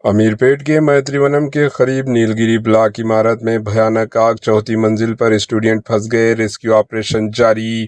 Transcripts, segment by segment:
अमीरपेट के मैत्रीवनम के करीब नीलगिरी ब्लॉक इमारत में भयानक आग, चौथी मंजिल पर स्टूडेंट फंस गए, रेस्क्यू ऑपरेशन जारी।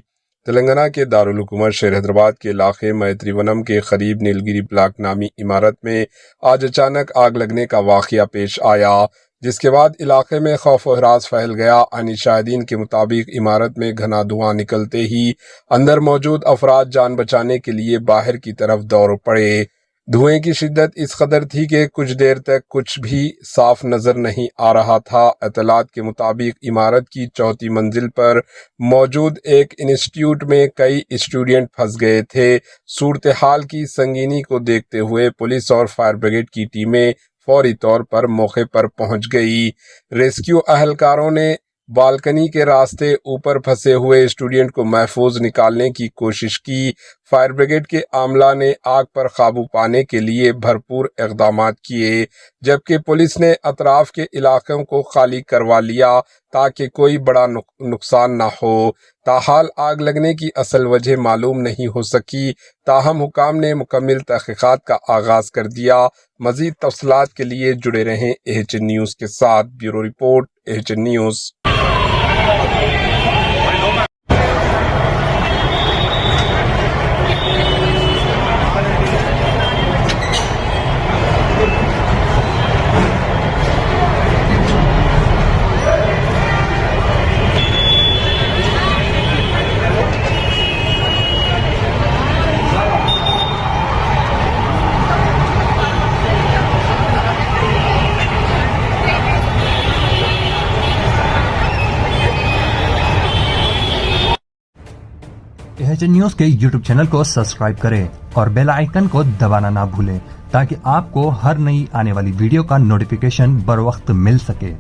तेलंगाना के दारुल हुकूमत शहर हैदराबाद के इलाके मैत्रीवनम के करीब नीलगिरी ब्लॉक नामी इमारत में आज अचानक आग लगने का वाकया पेश आया, जिसके बाद इलाके में खौफ व हरास फैल गया। आनी शाहिदीन के मुताबिक इमारत में घना धुआं निकलते ही अंदर मौजूद अफराद जान बचाने के लिए बाहर की तरफ दौड़ पड़े। धुएं की शिद्दत इस कदर थी कि कुछ देर तक कुछ भी साफ नजर नहीं आ रहा था। इत्तलात के मुताबिक इमारत की चौथी मंजिल पर मौजूद एक इंस्टीट्यूट में कई स्टूडेंट फंस गए थे। सूरत हाल की संगीनी को देखते हुए पुलिस और फायर ब्रिगेड की टीमें फौरी तौर पर मौके पर पहुंच गई। रेस्क्यू अहलकारों ने बालकनी के रास्ते ऊपर फंसे हुए स्टूडेंट को महफूज निकालने की कोशिश की। फायर ब्रिगेड के आमला ने आग पर काबू पाने के लिए भरपूर इक़दाम किए, जबकि पुलिस ने अतराफ के इलाकों को खाली करवा लिया ताकि कोई बड़ा नुकसान न हो। ताहाल आग लगने की असल वजह मालूम नहीं हो सकी, ताहम हुकाम ने मुकम्मल तहक़ीक़ात का आगाज कर दिया। मज़ीद तफसीलात के लिए जुड़े रहें एचएन न्यूज़ के साथ। Bureau report, HN news. HN news के यूट्यूब चैनल को सब्सक्राइब करें और बेल आइकन को दबाना ना भूलें ताकि आपको हर नई आने वाली वीडियो का नोटिफिकेशन बर वक्त मिल सके।